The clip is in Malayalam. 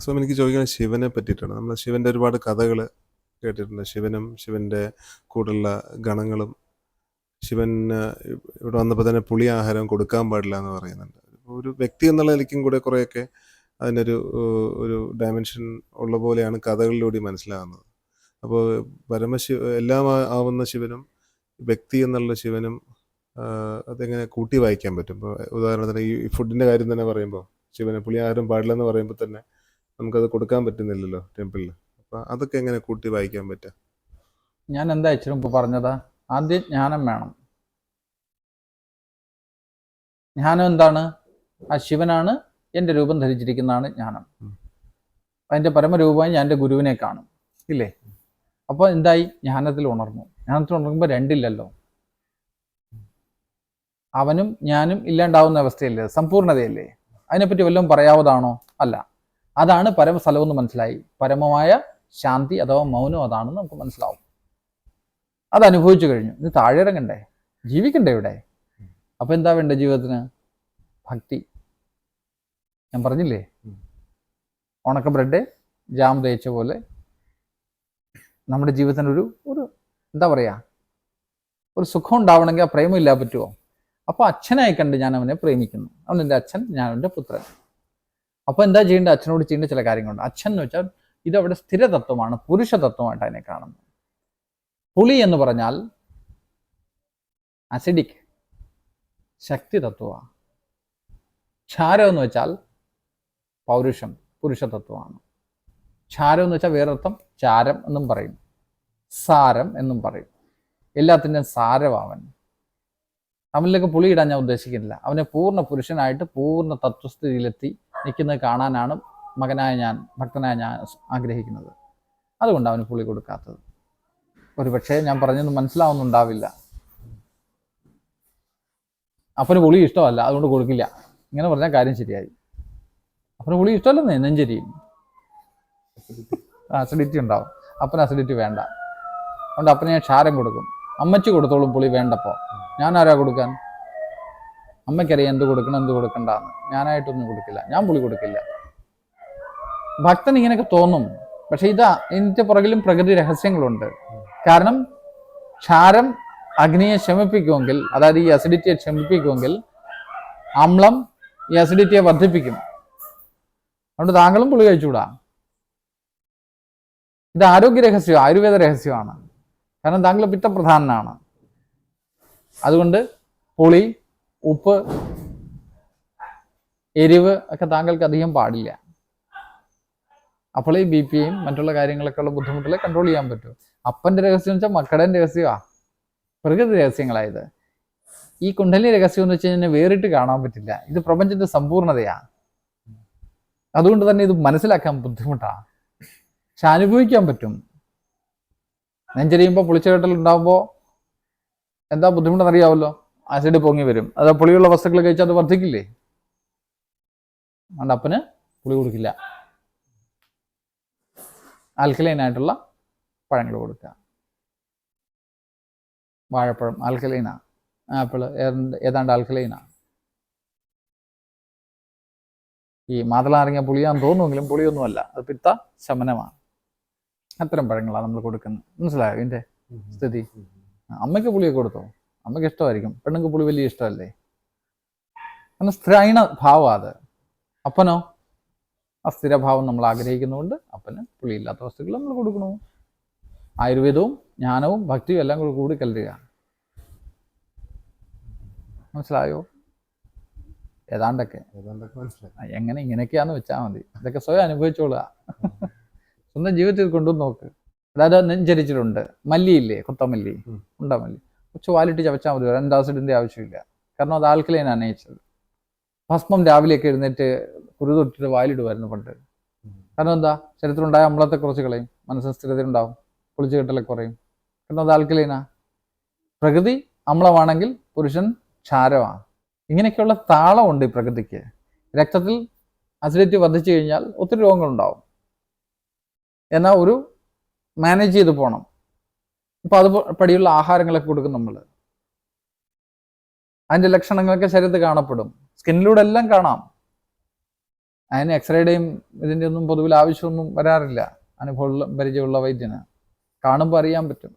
സ്വാമി എനിക്ക് ചോദിക്കുന്നത് ശിവനെ പറ്റിയിട്ടാണ്. നമ്മൾ ശിവൻ്റെ ഒരുപാട് കഥകൾ കേട്ടിട്ടുണ്ട്. ശിവനും ശിവൻ്റെ കൂടെയുള്ള ഗണങ്ങളും ശിവന് ഇവിടെ വന്നപ്പോൾ തന്നെ പുളി ആഹാരം കൊടുക്കാൻ പാടില്ല എന്ന് പറയുന്നുണ്ട്. ഒരു വ്യക്തി എന്നുള്ള നിലയ്ക്കും കൂടെ കുറേയൊക്കെ അതിനൊരു ഒരു ഡയമെൻഷൻ ഉള്ള പോലെയാണ് കഥകളിലൂടെ മനസ്സിലാകുന്നത്. അപ്പോൾ എല്ലാം ആവുന്ന ശിവനും വ്യക്തി എന്നുള്ള ശിവനും അതെങ്ങനെ കൂട്ടി വായിക്കാൻ പറ്റും? ഇപ്പോൾ ഉദാഹരണത്തിന് ഈ ഫുഡിൻ്റെ കാര്യം തന്നെ പറയുമ്പോൾ ശിവന് പുളിയാഹാരം പാടില്ലെന്ന് പറയുമ്പോൾ തന്നെ നമുക്കത് കൊടുക്കാൻ പറ്റുന്നില്ലല്ലോ ടെമ്പിളിൽ. അപ്പോൾ അതൊക്കെ എങ്ങനെ കൂട്ടി വായിക്കാൻ പറ്റുക? ഞാൻ എന്താ ഇച്ചിരി മുമ്പ് പറഞ്ഞത്, ആദ്യം ജ്ഞാനം വേണം. ജ്ഞാനം എന്താണ്? ആ ശിവനാണ്, എൻ്റെ രൂപം ധരിച്ചിരിക്കുന്നതാണ് ജ്ഞാനം. അതിൻ്റെ പരമരൂപമായി ഞാൻ എൻ്റെ ഗുരുവിനെ കാണും, ഇല്ലേ? അപ്പോൾ എന്തായി? ജ്ഞാനത്തിൽ ഉണർന്നു. ജ്ഞാനത്തിൽ ഉണർന്നുമ്പോൾ രണ്ടില്ലല്ലോ, അവനും ഞാനും ഇല്ലാണ്ടാവുന്ന അവസ്ഥയല്ലേ, സമ്പൂർണതയല്ലേ. അതിനെപ്പറ്റി വല്ലതും പറയാവതാണോ? അല്ല. അതാണ് പരമസ്ഥലമെന്ന് മനസ്സിലായി. പരമമായ ശാന്തി അഥവാ മൗനം അതാണെന്ന് നമുക്ക് മനസ്സിലാവും. അത് അനുഭവിച്ചു കഴിഞ്ഞു. ഇനി താഴെ ഇറങ്ങണ്ടേ, ജീവിക്കണ്ടേ ഇവിടെ? അപ്പൊ എന്താ വേണ്ടേ ജീവിതത്തിന്? ഭക്തി. ഞാൻ പറഞ്ഞില്ലേ, ഉണക്ക ബ്രെഡ് ജാം തേച്ച പോലെ നമ്മുടെ ജീവിതത്തിന് ഒരു എന്താ പറയാ, ഒരു സുഖം ഉണ്ടാവണമെങ്കിൽ ആ പ്രേമം ഇല്ലാതെ പറ്റുമോ? അപ്പൊ അച്ഛനായി കണ്ട് ഞാൻ അവനെ പ്രേമിക്കുന്നു. അവൻ എൻ്റെ അച്ഛൻ, ഞാൻ അവൻ്റെ പുത്രൻ. അപ്പൊ എന്താ ചെയ്യേണ്ടത്? അച്ഛനോട് ചെയ്യേണ്ട ചില കാര്യങ്ങളുണ്ട്. അച്ഛൻ എന്ന് വെച്ചാൽ ഇതവിടെ സ്ഥിരതത്വമാണ്, പുരുഷതത്വമായിട്ട് അതിനെ കാണുന്നത്. പുളി എന്ന് പറഞ്ഞാൽ അസിഡിക്, ശക്തി തത്വമാണ്. ക്ഷാരം എന്ന് വെച്ചാൽ പൗരുഷം, പുരുഷതത്വമാണ്. ക്ഷാരം എന്ന് വെച്ചാൽ വേറൊരുത്തം ചാരം എന്നും പറയും, സാരം എന്നും പറയും. എല്ലാത്തിൻ്റെയും സാരമാവൻ. അവനിലേക്ക് പുളി ഇടാൻ ഞാൻ ഉദ്ദേശിക്കുന്നില്ല. അവനെ പൂർണ്ണ പുരുഷനായിട്ട് പൂർണ്ണ തത്വസ്ഥിതിയിലെത്തി നിൽക്കുന്നത് കാണാനാണ് ഭക്തനായ ഞാൻ ആഗ്രഹിക്കുന്നത്. അതുകൊണ്ട് അവന് പുളി കൊടുക്കാത്തത്. ഒരു പക്ഷേ ഞാൻ പറഞ്ഞത് മനസ്സിലാവുന്നുണ്ടാവില്ല. അപ്പന് പുളി ഇഷ്ടമല്ല, അതുകൊണ്ട് കൊടുക്കില്ല. ഇങ്ങനെ പറഞ്ഞാൽ കാര്യം ശരിയായി. അപ്പന് പുളി ഇഷ്ടമല്ലെന്നേ, നെഞ്ചരിയും, അസിഡിറ്റി ഉണ്ടാവും. അപ്പന് അസിഡിറ്റി വേണ്ട, അതുകൊണ്ട് അപ്പന് ഞാൻ ക്ഷാരം കൊടുക്കും. അമ്മച്ചി കൊടുത്തോളും പുളി വേണ്ടപ്പോ. ഞാൻ ആരാ കൊടുക്കാൻ? അമ്മയ്ക്കറിയാം എന്ത് കൊടുക്കണം എന്ത് കൊടുക്കണ്ടെന്ന്. ഞാനായിട്ടൊന്നും കൊടുക്കില്ല, ഞാൻ പുളി കൊടുക്കില്ല. ഭക്തൻ ഇങ്ങനെയൊക്കെ തോന്നും, പക്ഷെ ഇതിന്റെ പുറകിലും പ്രകൃതി രഹസ്യങ്ങളുണ്ട്. കാരണം ക്ഷാരം അഗ്നിയെ ശമിപ്പിക്കുമെങ്കിൽ, അതായത് ഈ അസിഡിറ്റിയെ ശമിപ്പിക്കുമെങ്കിൽ അമ്ലം ഈ അസിഡിറ്റിയെ വർദ്ധിപ്പിക്കും. അതുകൊണ്ട് താങ്കളും പുളി കഴിച്ചുകൂടാ. ഇത് ആരോഗ്യ രഹസ്യം, ആയുർവേദ രഹസ്യമാണ്. കാരണം താങ്കൾ പിത്തപ്രധാനനാണ്. അതുകൊണ്ട് പുളി, ഉപ്പ്, എരിവ് ഒക്കെ താങ്കൾക്ക് അധികം പാടില്ല. അപ്പോൾ ഈ BP യും മറ്റുള്ള കാര്യങ്ങളൊക്കെ ഉള്ള ബുദ്ധിമുട്ടുകളെ കൺട്രോൾ ചെയ്യാൻ പറ്റും. അപ്പൻ്റെ രഹസ്യം എന്ന് വെച്ചാൽ മക്കളുടെ രഹസ്യമാണ്, പ്രകൃതി രഹസ്യങ്ങളായത്. ഈ കുണ്ഡലിനി രഹസ്യം എന്ന് വെച്ച് കഴിഞ്ഞാൽ വേറിട്ട് കാണാൻ പറ്റില്ല. ഇത് പ്രപഞ്ചത്തിന്റെ സമ്പൂർണതയാണ്. അതുകൊണ്ട് തന്നെ ഇത് മനസ്സിലാക്കാൻ ബുദ്ധിമുട്ടാണ്, പക്ഷെ അനുഭവിക്കാൻ പറ്റും. നെഞ്ചരിയുമ്പോൾ പുളിച്ചകെട്ടൽ ഉണ്ടാകുമ്പോൾ എന്താ ബുദ്ധിമുട്ടെന്ന് അറിയാമല്ലോ. ആസിഡ് പൊങ്ങി വരും. അത് പുളിയുള്ള വസ്തുക്കൾ കഴിച്ചാൽ അത് വർദ്ധിക്കില്ലേ? അതുകൊണ്ട് അപ്പന് പുളി കൊടുക്കില്ല. ആൽക്കലൈനായിട്ടുള്ള പഴങ്ങൾ കൊടുക്കുക. വാഴപ്പഴം ആൽക്കലൈനാ, ആപ്പിള് ഏതാണ്ട് ആൽക്കലൈനാ. ഈ മാതളനാരങ്ങ പുളിയാന്ന് തോന്നുമെങ്കിലും പുളിയൊന്നുമല്ല, അത് പിത്ത ശമനമാണ്. അത്തരം പഴങ്ങളാണ് നമ്മൾ കൊടുക്കുന്നത്. മനസ്സിലായോ ഇതിന്റെ സ്ഥിതി? അമ്മയ്ക്ക് പുളിയൊക്കെ കൊടുത്തോ, അമ്മയ്ക്ക് ഇഷ്ടമായിരിക്കും. പെണ്ണുങ്ങൾക്ക് പുളി വലിയ ഇഷ്ടമല്ലേ? കാരണം സ്ഥിരൈണ ഭാവം അത്. അപ്പനോ ആ സ്ഥിരഭാവം നമ്മൾ ആഗ്രഹിക്കുന്നതുകൊണ്ട് അപ്പന് പുളിയില്ലാത്ത വസ്തുക്കൾ നമ്മൾ കൊടുക്കണു. ആയുർവേദവും ജ്ഞാനവും ഭക്തിയും എല്ലാം കൂടി കലരുക. മനസ്സിലായോ? ഏതാണ്ടൊക്കെ മനസ്സിലായി. എങ്ങനെ ഇങ്ങനെയൊക്കെയാന്ന് വെച്ചാൽ മതി. ഇതൊക്കെ സ്വയം അനുഭവിച്ചോളുക. സ്വന്തം ജീവിതത്തിൽ കൊണ്ടുവന്ന് നോക്ക്. അതായത് നെഞ്ചരിച്ചിട്ടുണ്ട്, മല്ലിയില്ലേ, കൊത്തമല്ലി, ഉണ്ടമല്ലി, കുറച്ച് വാലിട്ട് ചവച്ചാൽ മതി. ആസിഡിന്റെ ആവശ്യമില്ല. കാരണം അത് ആൽക്കലൈനാണ് നേച്ചർ. ഭസ്മം രാവിലെയൊക്കെ എഴുന്നേറ്റ് കുരുതൊട്ടിട്ട് വായിലിടുമായിരുന്നു പണ്ട്. കാരണം എന്താ? ശരീരത്തിലുണ്ടായ അമ്ലത്തെ കുറച്ച് കളയും, മനസ്സിന് സ്ഥിരത ഉണ്ടാവും, കുളിച്ചു കെട്ടലൊക്കെ കുറയും. കാരണം അത് ആൽക്കലൈനാ. പ്രകൃതി അമ്ലമാണെങ്കിൽ പുരുഷൻ ക്ഷാരമാണ്. ഇങ്ങനെയൊക്കെയുള്ള താളമുണ്ട് ഈ പ്രകൃതിക്ക്. രക്തത്തിൽ അസിഡിറ്റി വർദ്ധിച്ചു കഴിഞ്ഞാൽ ഒത്തിരി രോഗങ്ങളുണ്ടാവും. എന്നാൽ ഒരു മാനേജ് ചെയ്ത് പോകണം. ഇപ്പം അത് പടിയുള്ള ആഹാരങ്ങളൊക്കെ കൊടുക്കും നമ്മൾ. അതിൻ്റെ ലക്ഷണങ്ങളൊക്കെ ശരീരത്തിൽ കാണപ്പെടും, സ്കിന്നിലൂടെ എല്ലാം കാണാം. അതിന് എക്സ്റേയുടെയും ഇതിൻ്റെ ഒന്നും പൊതുവിൽ ആവശ്യമൊന്നും വരാറില്ല അനുഭവമുള്ള പരിചയമുള്ള വൈദ്യന്. കാണുമ്പോൾ അറിയാൻ പറ്റും.